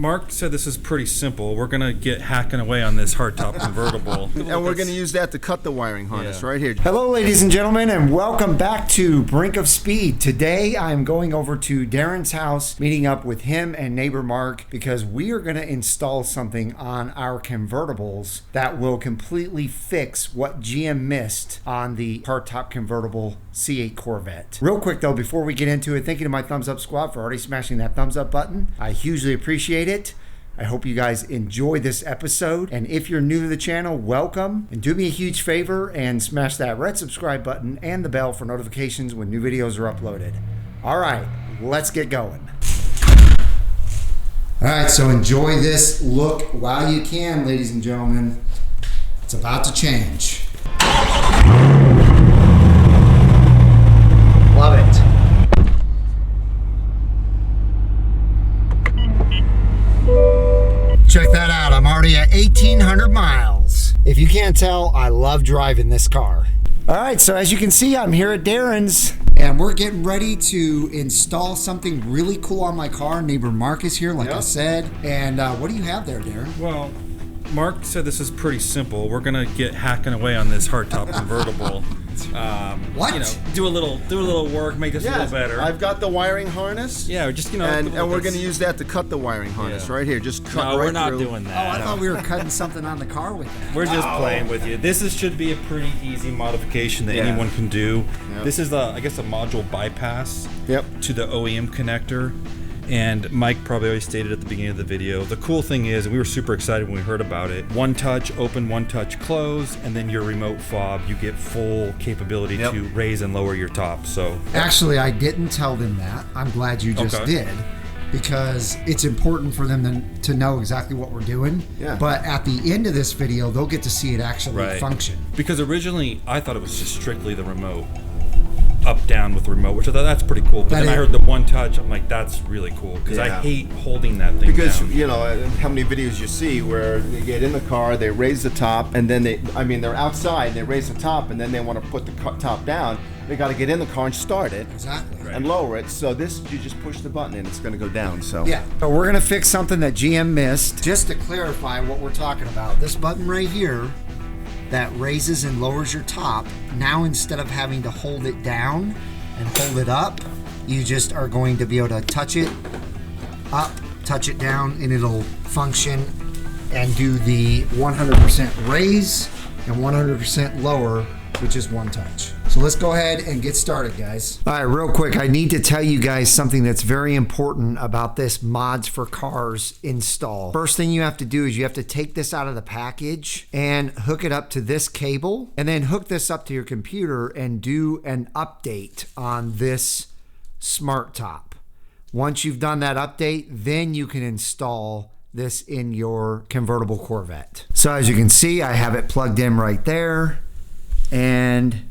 Mark said this is pretty simple. We're going to get hacking away on this hardtop convertible. And we're going to use that to cut the wiring harness right here. Hello, ladies and gentlemen, and welcome back to Brink of Speed. Today, I'm going over to Darren's house, meeting up with him and neighbor Mark, because we are going to install something on our convertibles that will completely fix what GM missed on the hardtop convertible C8 Corvette. Real quick though, before we get into it, thank you to my thumbs up squad for already smashing that thumbs up button. I hugely appreciate it. I hope you guys enjoy this episode, and if you're new to the channel, welcome, and do me a huge favor and smash that red subscribe button and the bell for notifications when new videos are uploaded. All right, let's get going. All right, so enjoy this look while you can, ladies and gentlemen. It's about to change. Love it. Check that out. I'm already at 1,800 miles. If you can't tell, I love driving this car. All right, so as you can see, I'm here at Darren's, and we're getting ready to install something really cool on my car. Neighbor Mark is here, like I said. And what do you have there, Darren? Well, Mark said this is pretty simple. We're going to get hacking away on this hardtop convertible. What? You know, do a little work, make this a little better. I've got the wiring harness. Yeah, just, you know. And we're going to use that to cut the wiring harness right here. Just cut right through. No, we're not doing that. Oh, I thought we were cutting something on the car with that. We're just playing with you. This should be a pretty easy modification that anyone can do. Yep. This is, I guess, a module bypass to the OEM connector. And Mike probably already stated at the beginning of the video, the cool thing is, and we were super excited when we heard about it, one touch open, one touch close, and then your remote fob, you get full capability to raise and lower your top. So actually, I didn't tell them that. I'm glad you just did, because it's important for them to know exactly what we're doing. Yeah. But at the end of this video, they'll get to see it actually function. Because originally, I thought it was just strictly the remote. Up down with the remote, which I thought that's pretty cool. But then I heard the one touch, I'm like, that's really cool, because I hate holding that thing down. You know how many videos you see where they get in the car, they raise the top, and then they're outside, they raise the top, and then they want to put the top down. They got to get in the car and start it and lower it. So this, you just push the button and it's going to go down. So so we're going to fix something that GM missed. Just to clarify what we're talking about, this button right here that raises and lowers your top, now instead of having to hold it down and hold it up, you just are going to be able to touch it up, touch it down, and it'll function and do the 100% raise and 100% lower, which is one touch. So let's go ahead and get started, guys. All right, real quick, I need to tell you guys something that's very important about this Mods for Cars install. First thing you have to do is you have to take this out of the package and hook it up to this cable, and then hook this up to your computer and do an update on this smart top. Once you've done that update, then you can install this in your convertible Corvette. So as you can see, I have it plugged in right there. And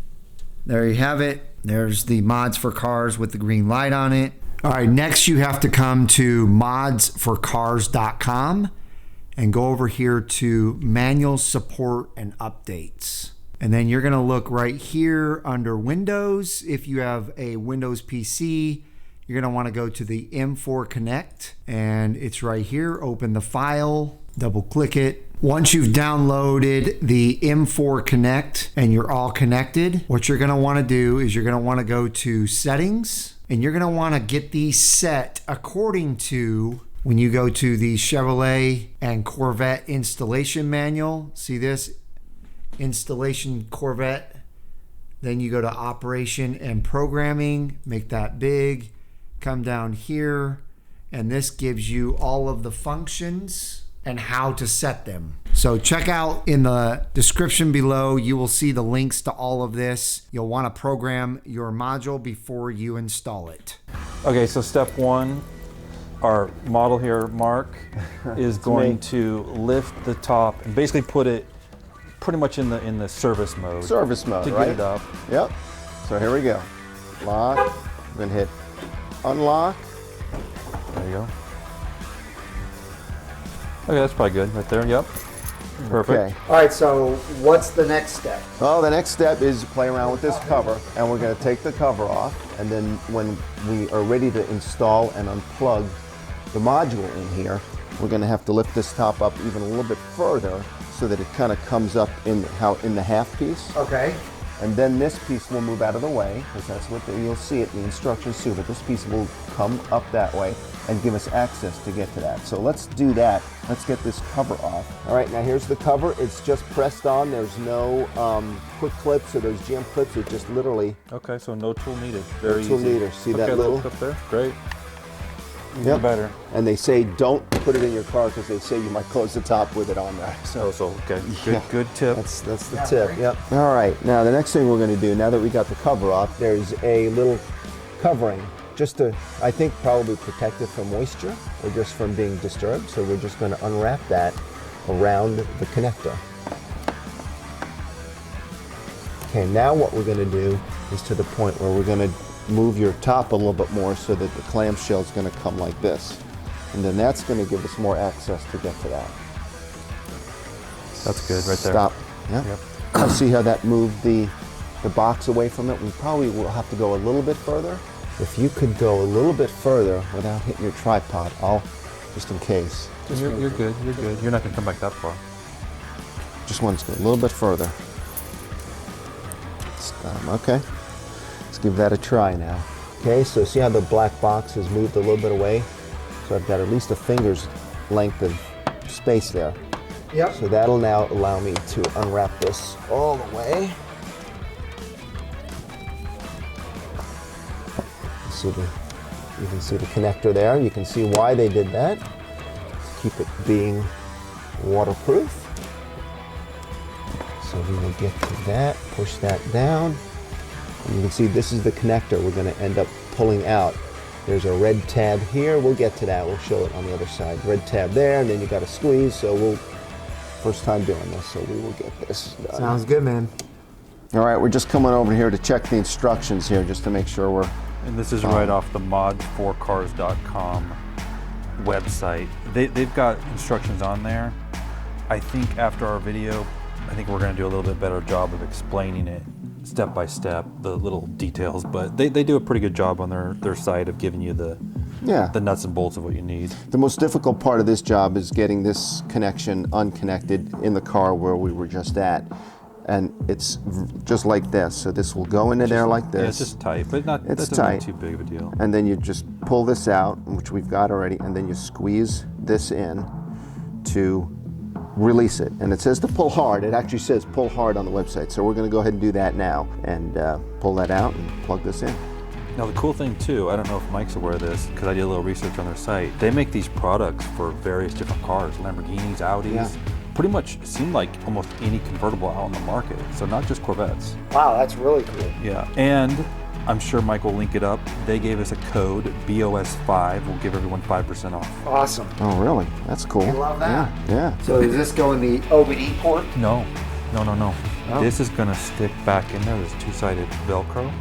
there you have it. There's the Mods for Cars with the green light on it. All right, next you have to come to modsforcars.com and go over here to manual support and updates. And then you're gonna look right here under Windows. If you have a Windows PC, you're gonna wanna go to the M4 Connect, and it's right here. Open the file, double click it. Once you've downloaded the M4 Connect and you're all connected, what you're gonna wanna do is you're gonna wanna go to settings, and you're gonna wanna get these set according to, when you go to the Chevrolet and Corvette installation manual, see this? Installation Corvette. Then you go to operation and programming, make that big, come down here, and this gives you all of the functions and how to set them. So check out in the description below, you will see the links to all of this. You'll want to program your module before you install it. Okay, so step one, our model here, Mark, is going to lift the top and basically put it pretty much in the service mode. Service mode, to get it up. Yep. So here we go. Lock, then hit unlock. There you go. Okay, that's probably good right there. Yep. Perfect. Okay. All right, so what's the next step? Well, the next step is to play around with this cover, and we're going to take the cover off, and then when we are ready to install and unplug the module in here, we're going to have to lift this top up even a little bit further so that it kind of comes up in the half piece. Okay. And then this piece will move out of the way, because that's what you'll see it in the instructions too, but this piece will come up that way and give us access to get to that. So let's do that. Let's get this cover off. All right, now here's the cover. It's just pressed on. There's no quick clips or those GM clips. It just literally... Okay, so no tool needed. Very tool easy. needed. See that little clip there? Great. Yep. Better. And they say don't put it in your car because they say you might close the top with it on there. So okay, good tip. That's the tip. Yep. All right. Now the next thing we're going to do, now that we got the cover off, there's a little covering just to, I think, probably protect it from moisture or just from being disturbed. So we're just going to unwrap that around the connector. Okay. Now what we're going to do is to the point where we're going to move your top a little bit more so that the clamshell is going to come like this. And then that's going to give us more access to get to that. That's good right there. Stop. Yeah. Yep. Now see how that moved the box away from it? We probably will have to go a little bit further. If you could go a little bit further without hitting your tripod, just in case. You're good, you're good. You're not going to come back that far. Just want to go a little bit further. Stop. Okay. Let's give that a try now. Okay, so see how the black box has moved a little bit away? So I've got at least a finger's length of space there. Yep. So that'll now allow me to unwrap this all the way. You can see the connector there. You can see why they did that. Keep it being waterproof. So we will get to that, push that down. And you can see this is the connector we're going to end up pulling out. There's a red tab here. We'll get to that. We'll show it on the other side. Red tab there, and then you got to squeeze. So first time doing this, so we will get this done. Sounds good, man. All right, we're just coming over here to check the instructions here, just to make sure we're... And this is right off the mods4cars.com website. They've got instructions on there. I think after our video, I think we're going to do a little bit better job of explaining it step by step, the little details, but they do a pretty good job on their site of giving you the nuts and bolts of what you need. The most difficult part of this job is getting this connection unconnected in the car where we were just at. And it's just like this. So this will go into there like this. Yeah, it's just tight, but it's that's tight. Not too big of a deal. And then you just pull this out, which we've got already, and then you squeeze this in to release it. And it says to pull hard. It actually says pull hard on the website. So we're going to go ahead and do that now and pull that out and plug this in. Now the cool thing too, I don't know if Mike's aware of this because I did a little research on their site. They make these products for various different cars, Lamborghinis, Audis. Yeah. Pretty much seem like almost any convertible out on the market. So not just Corvettes. Wow, that's really cool. Yeah, and I'm sure Mike will link it up. They gave us a code, BOS5. We'll give everyone 5% off. Awesome. Oh, really? That's cool. I love that. Yeah. So does this go in the OBD port? No. Oh. This is gonna stick back in there. There's two-sided Velcro,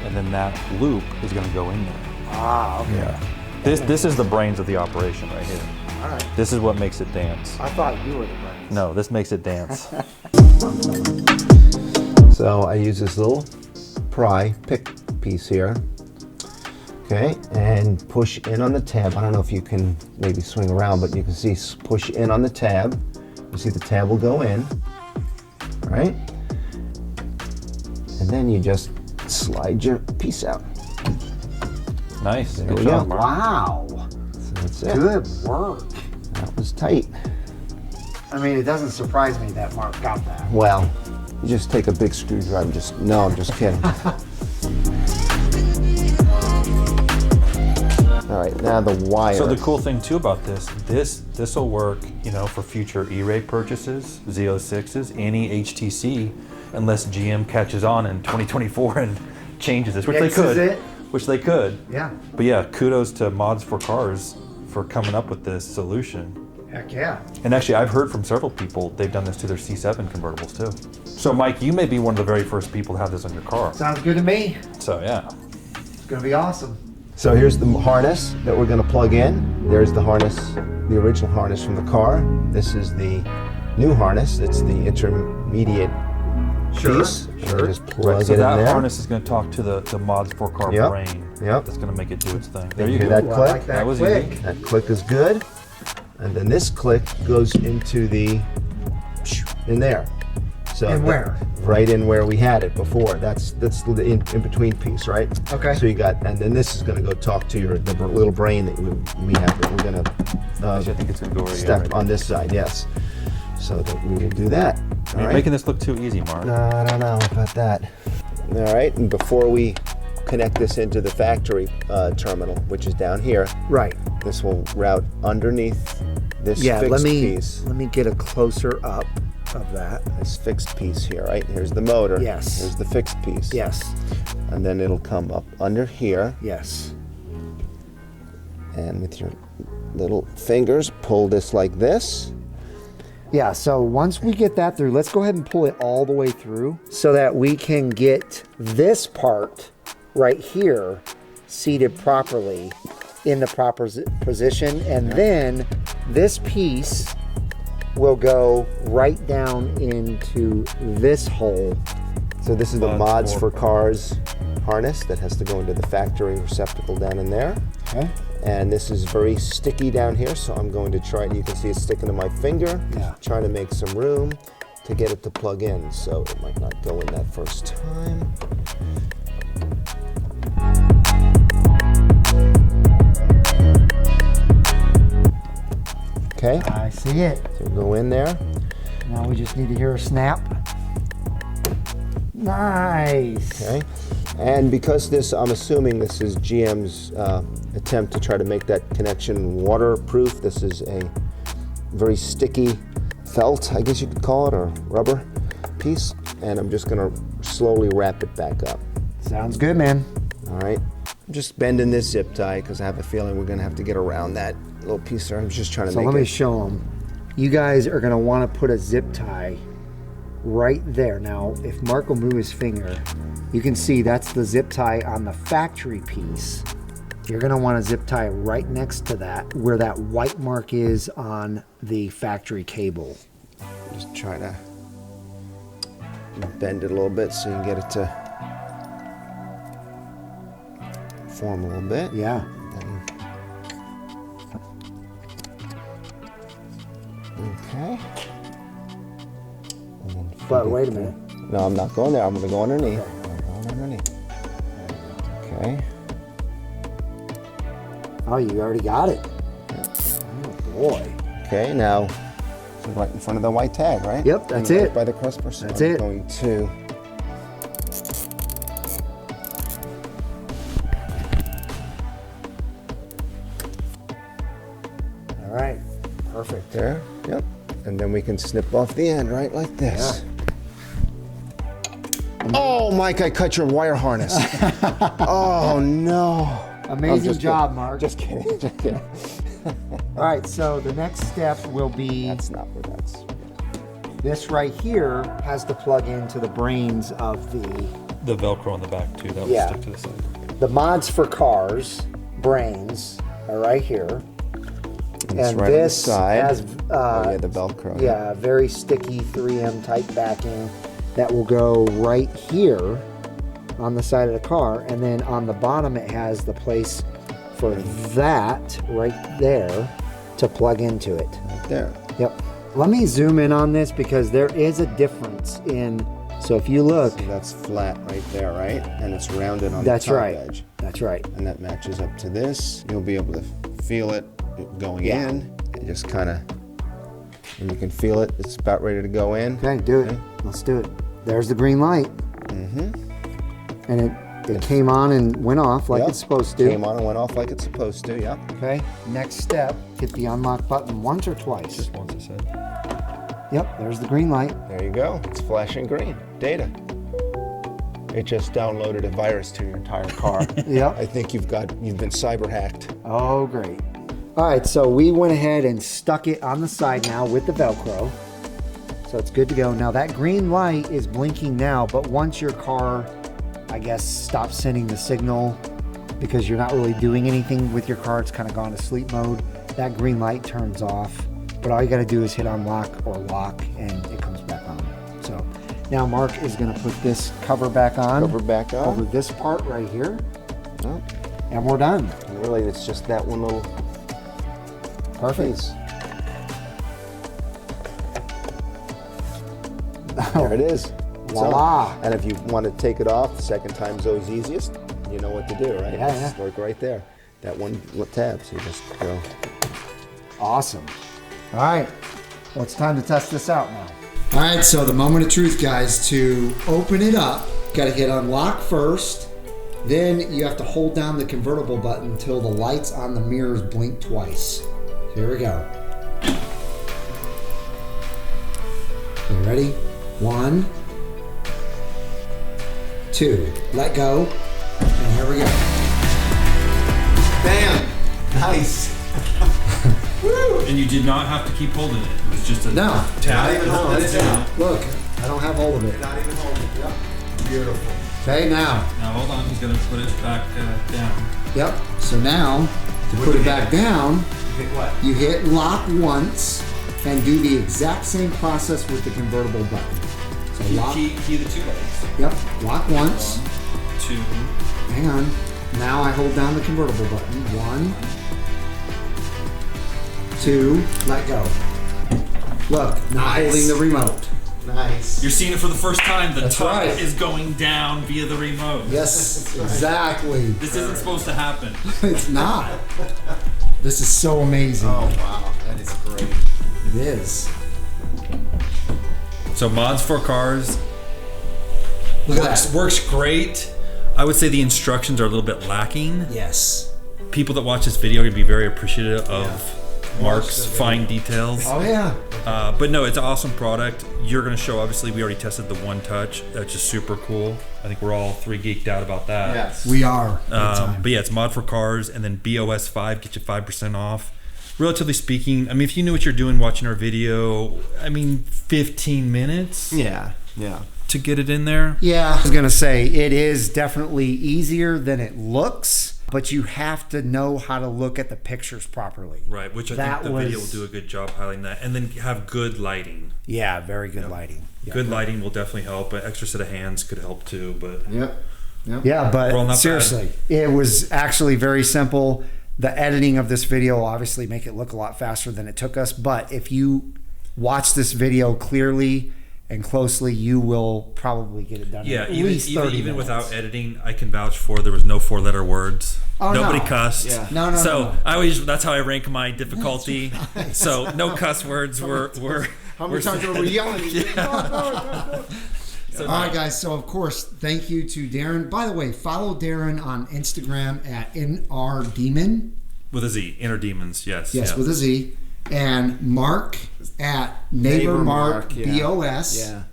and then that loop is gonna go in there. Ah, okay. Yeah. This is the brains of the operation right here. All right. This is what makes it dance. I thought you were the brains. No, this makes it dance. So I use this little pry pick piece here. Okay, and push in on the tab. I don't know if you can maybe swing around, but you can see push in on the tab. You see the tab will go in, right? And then you just slide your piece out. Nice. There Good we job, go. Mark. Wow. So that's it. Good work. That was tight. I mean, it doesn't surprise me that Mark got that. Well, you just take a big screwdriver. No, I'm just kidding. All right, now the wire. So the cool thing too about this will work, for future E-Ray purchases, Z06s, any HTC, unless GM catches on in 2024 and changes this, which they could. Which they could. Yeah. But yeah, kudos to Mods4Cars for coming up with this solution. Heck yeah. And actually, I've heard from several people, they've done this to their C7 convertibles too. So Mike, you may be one of the very first people to have this on your car. Sounds good to me. So yeah. It's going to be awesome. So here's the harness that we're going to plug in. There's the harness, the original harness from the car. This is the new harness. It's the intermediate piece. Sure. Just plug it So in that there. harness is going to talk to the Mods4Car Yep. brain. Yep. That's going to make it do its thing. There There you hear go. that Ooh, click? I like that That was click. easy. That click is good. And then this click goes into the, in there. So And where? Right in where we had it before. That's the in between piece, right? Okay. So you got, and then this is going to go talk to the little brain that we have that we're going to I think it's gonna go right step here. on this side, yes. So that we will do that. All You're right. making this look too easy, Mark. No, I don't know about that. All right, and before we connect this into the factory terminal, which is down here, Right. this will route underneath this fixed piece. Let me get a closer up of that. This fixed piece here, right? Here's the motor. Yes. Here's the fixed piece. Yes. And then it'll come up under here, Yes. and with your little fingers, pull this like this. Yeah, so once we get that through, let's go ahead and pull it all the way through so that we can get this part right here seated properly in the proper position. And then this piece will go right down into this hole. So this is the Mods for Cars harness that has to go into the factory receptacle down in there. Okay. And this is very sticky down here, so I'm going to try, you can see it sticking to my finger, trying to make some room to get it to plug in, so it might not go in that first time. Okay, I see it. so go in there. Now we just need to hear a snap. Nice. Okay, and because this, I'm assuming this is GM's attempt to try to make that connection waterproof. This is a very sticky felt, I guess you could call it, or rubber piece. And I'm just gonna slowly wrap it back up. Sounds good, man. All right, I'm just bending this zip tie because I have a feeling we're gonna have to get around that little piece there. I'm just trying to So make let me it. show them. You guys are gonna wanna put a zip tie right there. Now, if Mark will move his finger, you can see that's the zip tie on the factory piece. You're gonna want to zip tie right next to that, where that white mark is on the factory cable. Just try to bend it a little bit so you can get it to form a little bit. Yeah. Okay. And then But wait a minute. No, I'm not going there. I'm going to go underneath. I'm going underneath. Okay. Oh, you already got it. Oh boy. Okay, now right in front of the white tag, right? Yep, that's Right it. by the crisper. So That's I'm it. going to. All right. Perfect. There. Yep. And then we can snip off the end, right, like this. Oh, Mike, I cut your wire harness. Oh no. Amazing just job, kidding. Mark. Just kidding. Just kidding. All right, so the next step will be That's not where that's. this right here has to plug into the brains of The Velcro on the back too. That will Yeah. stick to the side. the Mods for Cars brains are right here. And it's And right on the this side. has Oh, yeah, the Velcro. yeah, very sticky 3M type backing that will go right here on the side of the car, and then on the bottom it has the place for that right there to plug into it. Right there. Yep. Let me zoom in on this because there is a difference in, so if you look, So that's flat right there, right? And it's rounded on that's the top right. edge. That's right. And that matches up to this. You'll be able to feel it going Yeah. in. And just kind of, and you can feel it. It's about ready to go in. Okay, do it. Okay. Let's do it. There's the green light. Mm-hmm. And it came on and went off like Yep. it's supposed to. Came on and went off like it's supposed to, yep. Okay, next step, hit the unlock button once or twice. Just once I said. Yep, there's the green light. There you go. It's flashing green. Data. It just downloaded a virus to your entire car. Yep. I think you've been cyber hacked. Oh, great. All right, so we went ahead and stuck it on the side now with the Velcro. So it's good to go. Now that green light is blinking now, but once your car, I guess, stops sending the signal because you're not really doing anything with your car, it's kind of gone to sleep mode, that green light turns off. But all you got to do is hit unlock or lock and it comes back on. So now Mark is going to put this cover back on. Cover back on. Over this part right here. Oh, And we're done. and really, it's just that one little Perfect. piece. There it is. Voila. And if you want to take it off, the second time's always easiest. You know what to do, right? Yeah, Just work right there. That one tab, so you just go. Awesome. All right, well, it's time to test this out now. All right, so the moment of truth, guys. To open it up, got to hit unlock first. Then you have to hold down the convertible button until the lights on the mirrors blink twice. Here we go. Okay, ready? 1, 2. Let go. And here we go. Bam! Nice. Woo! And you did not have to keep holding it. It was just a No. tap. Not even holding it down. Look, I don't have hold of it. Not even holding it. Yep. Beautiful. Okay, now. Now hold on, he's gonna put it back down. Yep. So now, to put it back down, Hit what? you hit lock once and do the exact same process with the convertible button. So lock. Key the two legs. Yep. Lock once. 1, 2. Hang on. Now I hold down the convertible button. 1, 2. Let go. Look, not Nice. holding the remote. Nice. You're seeing it for the first time. The That's top right. is going down via the remote. Yes, exactly. This isn't supposed to happen. It's not. This is so amazing. Oh wow, that is great. It is. So mods for cars Look at that. works great. I would say the instructions are a little bit lacking. Yes. People that watch this video are gonna be very appreciative of Mark's fine details. Oh yeah. But no, it's an awesome product. You're gonna show, obviously, we already tested the One Touch. That's just super cool. I think we're all 3 geeked out about that. Yes. We are. Big time. But yeah, it's mod for cars, and then BOS 5 gets you 5% off. Relatively speaking, I mean, if you knew what you're doing watching our video, I mean, 15 minutes Yeah. Yeah. to get it in there. Yeah, I was gonna say it is definitely easier than it looks, but you have to know how to look at the pictures properly. Right, which I That think the video will was- do a good job highlighting that, and then have good lighting. Yeah, very good lighting. Yeah. Good lighting will definitely help. An extra set of hands could help too, but Yep. Yep. Yeah, Well, not but bad. seriously, it was actually very simple. The editing of this video will obviously make it look a lot faster than it took us, but if you watch this video clearly and closely, you will probably get it done. yeah, in at least 30 even minutes. without editing, I can vouch for there was no 4-letter words. Oh, Nobody no. cussed. Yeah. No, So no. I always that's how I rank my difficulty. So no cuss words were How many times were we yelling? All right, guys. So, of course, thank you to Darren. By the way, follow Darren on Instagram at NRDemon. with a Z. Inner Demons, yes. Yes, yeah. with a Z. And Mark at Neighbor Mark yeah. BOS. Yeah.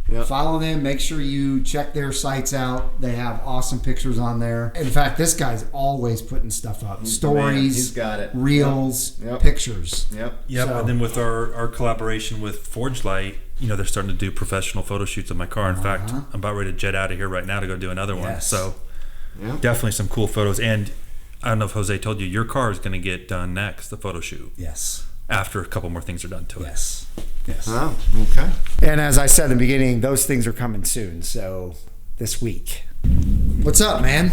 Yep. Follow them. Make sure you check their sites out. They have awesome pictures on there. In fact, this guy's always putting stuff up. Stories, He's got it. reels, Yep. pictures. Yep. Yep, So- and then with our collaboration with Forge Light, you know, they're starting to do professional photo shoots of my car. In fact, I'm about ready to jet out of here right now to go do another one. Yes. So Yep. definitely some cool photos. And I don't know if Jose told you, your car is going to get done next, the photo shoot, Yes. after a couple more things are done to it. Yes. Yes. Oh, okay. And as I said in the beginning, those things are coming soon. So this week. What's up, man?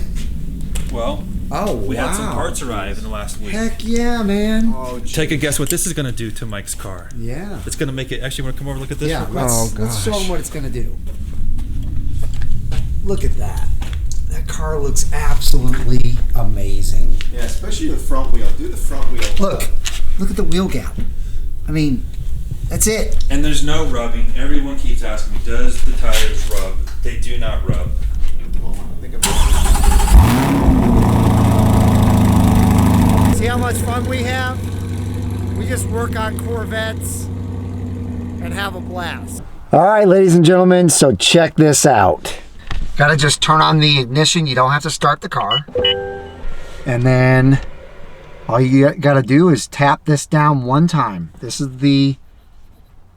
Well, Oh, we wow. had some parts arrive in the last week. Heck yeah, man. Oh, Take a guess what this is going to do to Mike's car. Yeah. It's going to make it, actually, want to come over and look at this? Yeah, real quick? let's show them what it's going to do. Look at that. That car looks absolutely amazing. yeah, especially the front wheel. Do the front wheel. Look at the wheel gap. I mean, that's it. And there's no rubbing. Everyone keeps asking me, does the tires rub? They do not rub. See how much fun we have? We just work on Corvettes and have a blast. All right, ladies and gentlemen, so check this out. Gotta just turn on the ignition. You don't have to start the car. And then all you gotta do is tap this down one time. This is the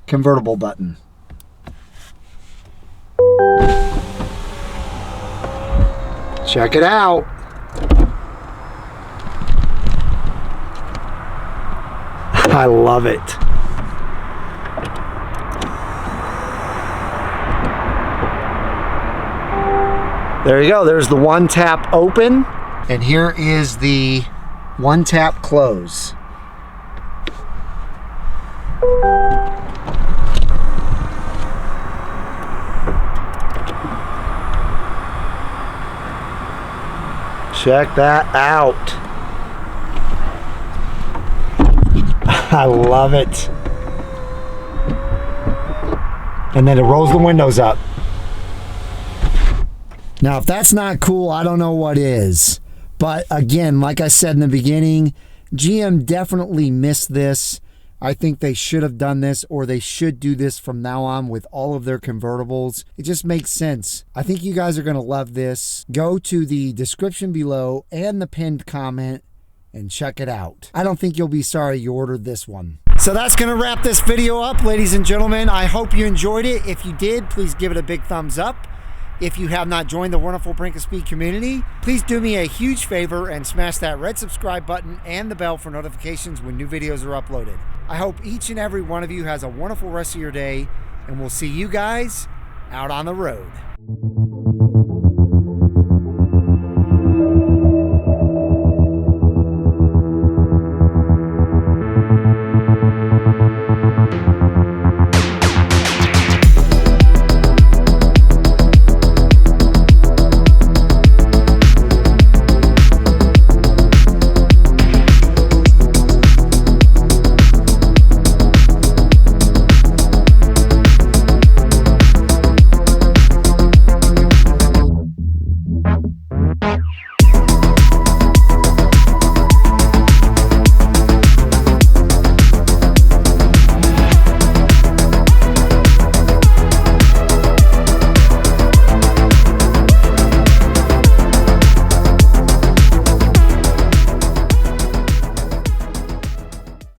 convertible button. Check it out. I love it. There you go. There's the one tap open. And here is the one tap close. Check that out. I love it. And then it rolls the windows up. Now, if that's not cool, I don't know what is. But again, like I said in the beginning, GM definitely missed this. I think they should have done this, or they should do this from now on with all of their convertibles. It just makes sense. I think you guys are going to love this. Go to the description below and the pinned comment and check it out. I don't think you'll be sorry you ordered this one. So that's going to wrap this video up, ladies and gentlemen. I hope you enjoyed it. If you did, please give it a big thumbs up. If you have not joined the wonderful Brink of Speed community, please do me a huge favor and smash that red subscribe button and the bell for notifications when new videos are uploaded. I hope each and every one of you has a wonderful rest of your day, and we'll see you guys out on the road.